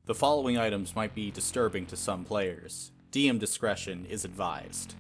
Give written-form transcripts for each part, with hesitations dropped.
The following items might be disturbing to some players. DM discretion is advised.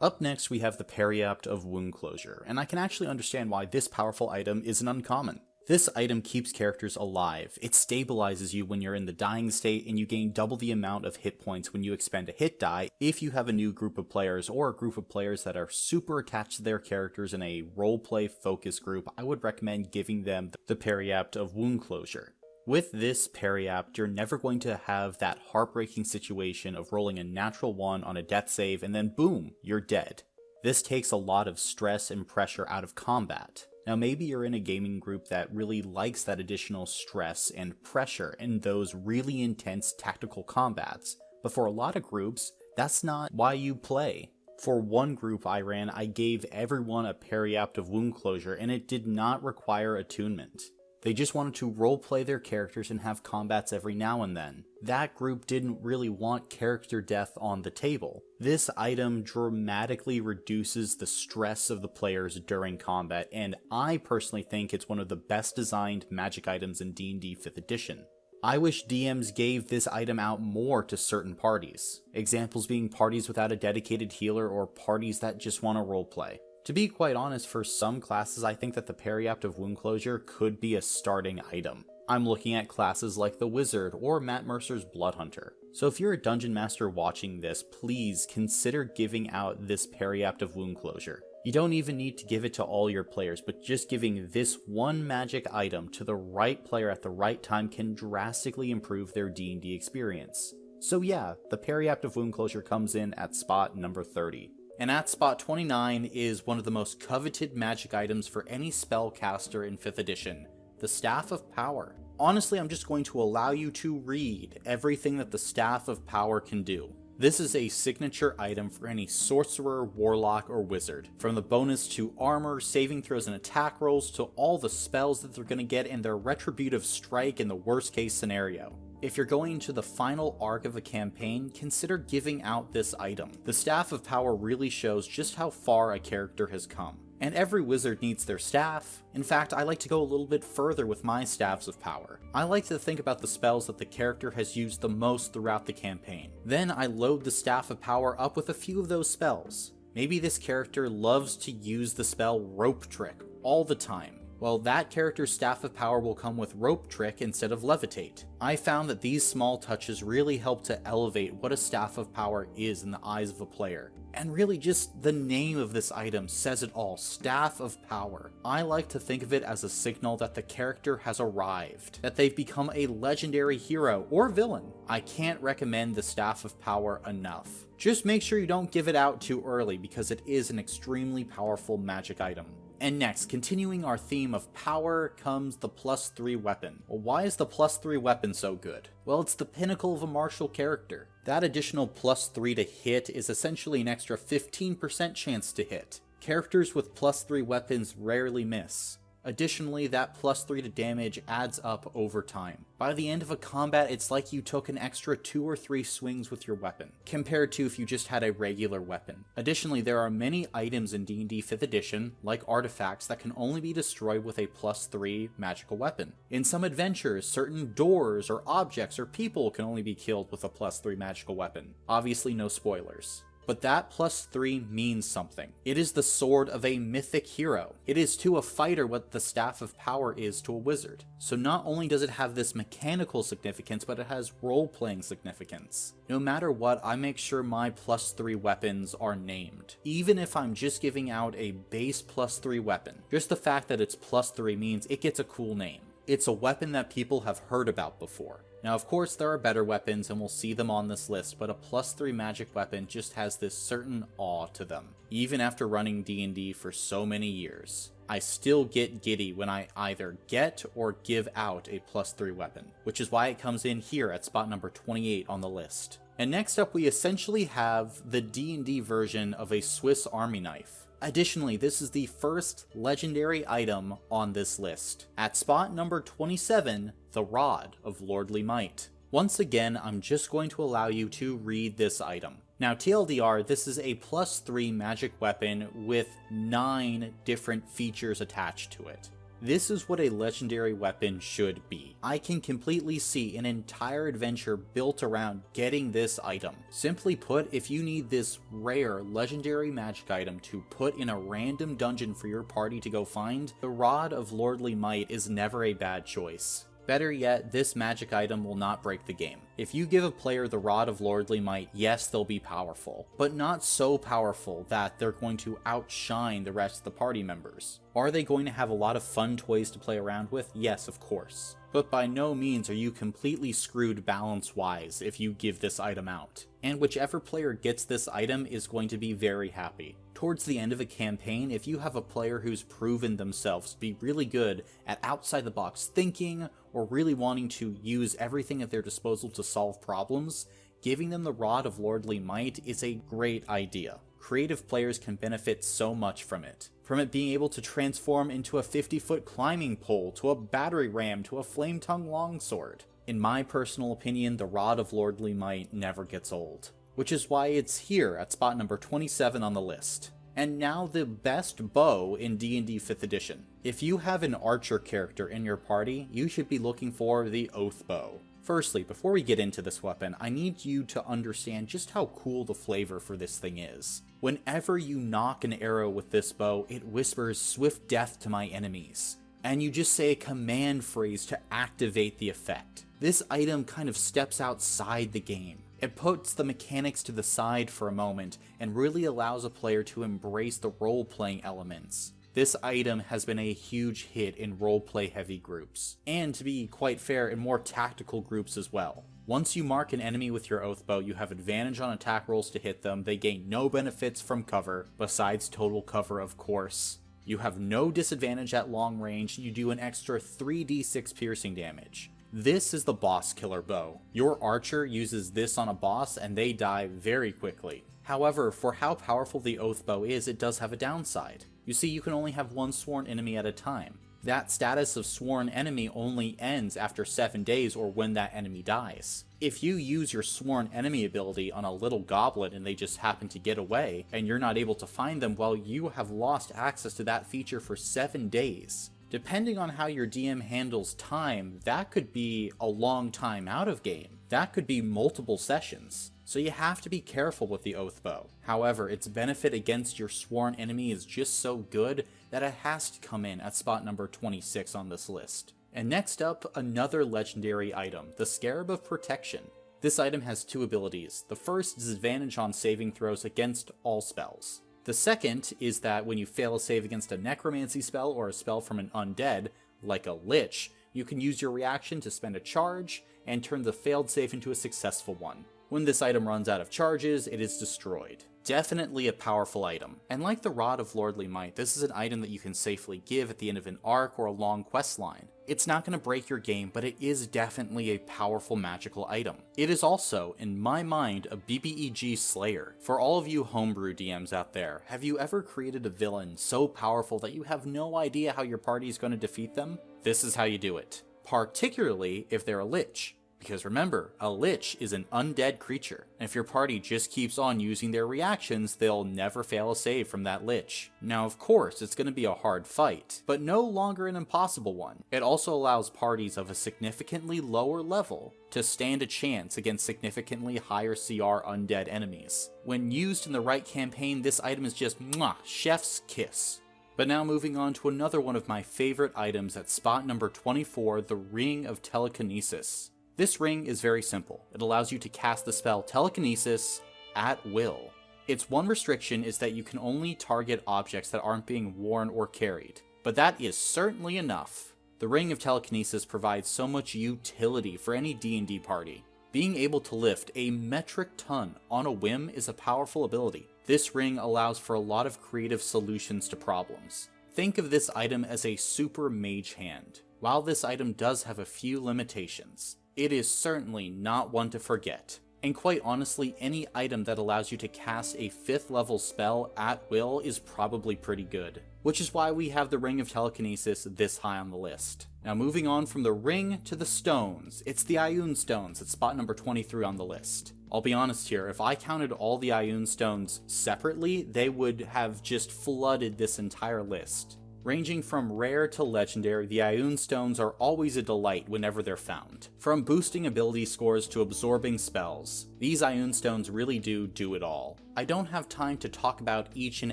Up next we have the PERIAPT of Wound Closure, and I can actually understand why this powerful item isn't uncommon. This item keeps characters alive, it stabilizes you when you're in the dying state, and you gain double the amount of hit points when you expend a hit die if you have a new group of players or a group of players that are super attached to their characters in a roleplay focus group. I would recommend giving them the PERIAPT of Wound Closure. With this PERIAPT, you're never going to have that heartbreaking situation of rolling a natural 1 on a death save and then boom, you're dead. This takes a lot of stress and pressure out of combat. Now maybe you're in a gaming group that really likes that additional stress and pressure in those really intense tactical combats, but for a lot of groups, that's not why you play. For one group I ran, I gave everyone a PERIAPT of Wound Closure and it did not require attunement. They just wanted to roleplay their characters and have combats every now and then. That group didn't really want character death on the table. This item dramatically reduces the stress of the players during combat, and I personally think it's one of the best designed magic items in D&D 5th edition. I wish DMs gave this item out more to certain parties. Examples being parties without a dedicated healer or parties that just want to roleplay. To be quite honest, for some classes I think that the PERIAPT of Wound Closure could be a starting item. I'm looking at classes like the Wizard or Matt Mercer's Blood Hunter. So if you're a Dungeon Master watching this, please consider giving out this PERIAPT of Wound Closure. You don't even need to give it to all your players, but just giving this one magic item to the right player at the right time can drastically improve their D&D experience. So yeah, the PERIAPT of Wound Closure comes in at spot number 30. And at spot 29 is one of the most coveted magic items for any spellcaster in 5th edition, the Staff of Power. Honestly, I'm just going to allow you to read everything that the Staff of Power can do. This is a signature item for any sorcerer, warlock, or wizard. From the bonus to armor, saving throws, and attack rolls to all the spells that they're going to get and their retributive strike in the worst case scenario. If you're going to the final arc of a campaign, consider giving out this item. The Staff of Power really shows just how far a character has come. And every wizard needs their staff. In fact, I like to go a little bit further with my Staffs of Power. I like to think about the spells that the character has used the most throughout the campaign. Then I load the Staff of Power up with a few of those spells. Maybe this character loves to use the spell Rope Trick all the time. Well, that character's Staff of Power will come with Rope Trick instead of Levitate. I found that these small touches really help to elevate what a Staff of Power is in the eyes of a player. And really just the name of this item says it all, Staff of Power. I like to think of it as a signal that the character has arrived, that they've become a legendary hero or villain. I can't recommend the Staff of Power enough. Just make sure you don't give it out too early because it is an extremely powerful magic item. And next, continuing our theme of power, comes the +3 weapon. Well, why is the +3 weapon so good? Well, it's the pinnacle of a martial character. That additional +3 to hit is essentially an extra 15% chance to hit. Characters with +3 weapons rarely miss. Additionally, that +3 to damage adds up over time. By the end of a combat, it's like you took an extra 2 or 3 swings with your weapon, compared to if you just had a regular weapon. Additionally, there are many items in D&D 5th edition, like artifacts, that can only be destroyed with a +3 magical weapon. In some adventures, certain doors or objects or people can only be killed with a +3 magical weapon. Obviously, no spoilers. But that +3 means something. It is the sword of a mythic hero. It is to a fighter what the Staff of Power is to a wizard. So not only does it have this mechanical significance, but it has role-playing significance. No matter what, I make sure my +3 weapons are named. Even if I'm just giving out a base +3 weapon, just the fact that it's +3 means it gets a cool name. It's a weapon that people have heard about before. Now of course there are better weapons and we'll see them on this list, but a +3 magic weapon just has this certain awe to them. Even after running D&D for so many years, I still get giddy when I either get or give out a +3 weapon, which is why it comes in here at spot number 28 on the list. And next up we essentially have the D&D version of a Swiss Army knife. Additionally, this is the first legendary item on this list. At spot number 27, the Rod of Lordly Might. Once again, I'm just going to allow you to read this item. Now TLDR, this is a +3 magic weapon with 9 different features attached to it. This is what a legendary weapon should be. I can completely see an entire adventure built around getting this item. Simply put, if you need this rare legendary magic item to put in a random dungeon for your party to go find, the Rod of Lordly Might is never a bad choice. Better yet, this magic item will not break the game. If you give a player the Rod of Lordly Might, yes, they'll be powerful, but not so powerful that they're going to outshine the rest of the party members. Are they going to have a lot of fun toys to play around with? Yes, of course. But by no means are you completely screwed balance-wise if you give this item out. And whichever player gets this item is going to be very happy. Towards the end of a campaign, if you have a player who's proven themselves to be really good at outside-the-box thinking, or really wanting to use everything at their disposal to solve problems, giving them the Rod of Lordly Might is a great idea. Creative players can benefit so much from it. From it being able to transform into a 50-foot climbing pole, to a battering ram, to a flame-tongue longsword. In my personal opinion, the Rod of Lordly Might never gets old, which is why it's here at spot number 27 on the list. And now the best bow in D&D 5th edition. If you have an archer character in your party, you should be looking for the OATHBOW. Firstly, before we get into this weapon, I need you to understand just how cool the flavor for this thing is. Whenever you knock an arrow with this bow, it whispers "swift death to my enemies," and you just say a command phrase to activate the effect. This item kind of steps outside the game. It puts the mechanics to the side for a moment and really allows a player to embrace the role-playing elements. This item has been a huge hit in roleplay heavy groups, and to be quite fair, in more tactical groups as well. Once you mark an enemy with your Oathbow, you have advantage on attack rolls to hit them. They gain no benefits from cover, besides total cover of course. You have no disadvantage at long range, you do an extra 3d6 piercing damage. This is the boss killer bow. Your archer uses this on a boss and they die very quickly. However, for how powerful the Oathbow is, it does have a downside. You see, you can only have one sworn enemy at a time. That status of sworn enemy only ends after 7 days or when that enemy dies. If you use your sworn enemy ability on a little goblin and they just happen to get away, and you're not able to find them, well, you have lost access to that feature for 7 days. Depending on how your DM handles time, that could be a long time out of game. That could be multiple sessions. So you have to be careful with the Oathbow. However, its benefit against your sworn enemy is just so good that it has to come in at spot number 26 on this list. And next up, another legendary item, the SCARAB of Protection. This item has two abilities. The first is advantage on saving throws against all spells. The second is that when you fail a save against a necromancy spell or a spell from an undead, like a lich, you can use your reaction to spend a charge and turn the failed save into a successful one. When this item runs out of charges, it is destroyed. Definitely a powerful item. And like the Rod of Lordly Might, this is an item that you can safely give at the end of an arc or a long quest line. It's not going to break your game, but it is definitely a powerful magical item. It is also, in my mind, a BBEG slayer. For all of you homebrew DMs out there, have you ever created a villain so powerful that you have no idea how your party is going to defeat them? This is how you do it. Particularly if they're a lich. Because remember, a lich is an undead creature, and if your party just keeps on using their reactions, they'll never fail a save from that lich. Now of course, it's going to be a hard fight, but no longer an impossible one. It also allows parties of a significantly lower level to stand a chance against significantly higher CR undead enemies. When used in the right campaign, this item is just mwah, chef's kiss. But now moving on to another one of my favorite items at spot number 24, the Ring of Telekinesis. This ring is very simple. It allows you to cast the spell Telekinesis at will. Its one restriction is that you can only target objects that aren't being worn or carried, but that is certainly enough. The Ring of Telekinesis provides so much utility for any D&D party. Being able to lift a metric ton on a whim is a powerful ability. This ring allows for a lot of creative solutions to problems. Think of this item as a super mage hand. While this item does have a few limitations, it is certainly not one to forget. And quite honestly, any item that allows you to cast a 5th level spell at will is probably pretty good. Which is why we have the Ring of Telekinesis this high on the list. Now moving on from the ring to the stones, it's the Ioun stones at spot number 23 on the list. I'll be honest here, if I counted all the Ioun stones separately, they would have just flooded this entire list. Ranging from rare to legendary, the Ioun Stones are always a delight whenever they're found. From boosting ability scores to absorbing spells, these Ioun Stones really do it all. I don't have time to talk about each and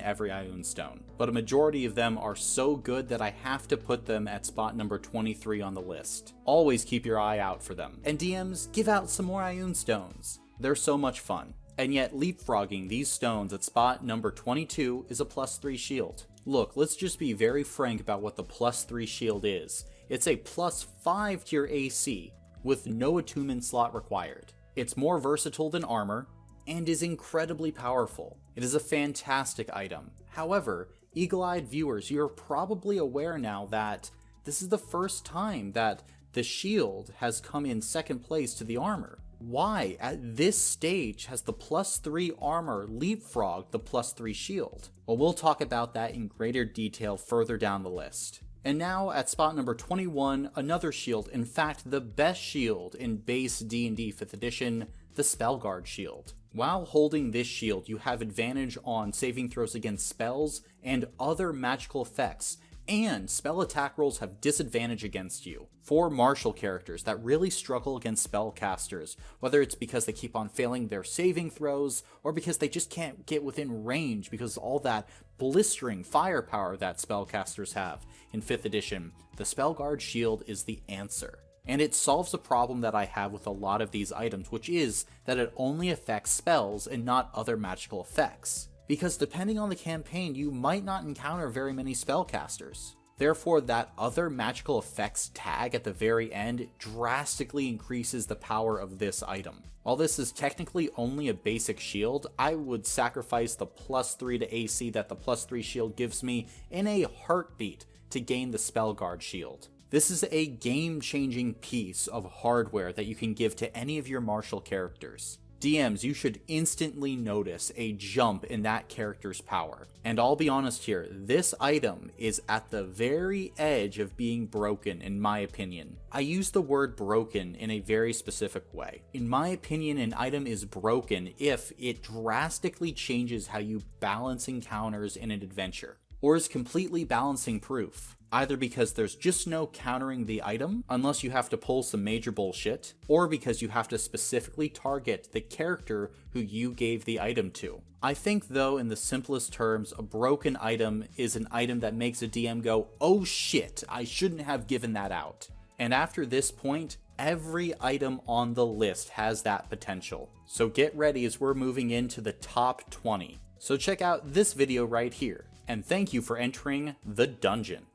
every Ioun Stone, but a majority of them are so good that I have to put them at spot number 23 on the list. Always keep your eye out for them. And DMs, give out some more Ioun Stones. They're so much fun. And yet leapfrogging these stones at spot number 22 is a +3 shield. Look, let's just be very frank about what the +3 shield is. It's a +5 to your AC, with no attunement slot required. It's more versatile than armor, and is incredibly powerful. It is a fantastic item. However, eagle-eyed viewers, you're probably aware now that this is the first time that the shield has come in second place to the armor. Why, at this stage, has the +3 armor leapfrogged the +3 shield? Well, we'll talk about that in greater detail further down the list. And now, at spot number 21, another shield, in fact the best shield in base D&D 5th edition, the SPELLGUARD shield. While holding this shield, you have advantage on saving throws against spells and other magical effects, and spell attack rolls have disadvantage against you. For martial characters that really struggle against spellcasters, whether it's because they keep on failing their saving throws, or because they just can't get within range because of all that blistering firepower that spellcasters have in 5th edition, the SPELLGUARD shield is the answer. And it solves a problem that I have with a lot of these items, which is that it only affects spells and not other magical effects. Because depending on the campaign, you might not encounter very many spellcasters. Therefore, that other magical effects tag at the very end drastically increases the power of this item. While this is technically only a basic shield, I would sacrifice the +3 to AC that the +3 shield gives me in a heartbeat to gain the SPELLGUARD shield. This is a game-changing piece of hardware that you can give to any of your martial characters. DMs, you should instantly notice a jump in that character's power. And I'll be honest here, this item is at the very edge of being broken in my opinion. I use the word broken in a very specific way. In my opinion, an item is broken if it drastically changes how you balance encounters in an adventure, or is completely balancing proof. Either because there's just no countering the item, unless you have to pull some major bullshit, or because you have to specifically target the character who you gave the item to. I think though, in the simplest terms, a broken item is an item that makes a DM go, oh shit, I shouldn't have given that out. And after this point, every item on the list has that potential. So get ready as we're moving into the top 20. So check out this video right here, and thank you for entering the dungeon.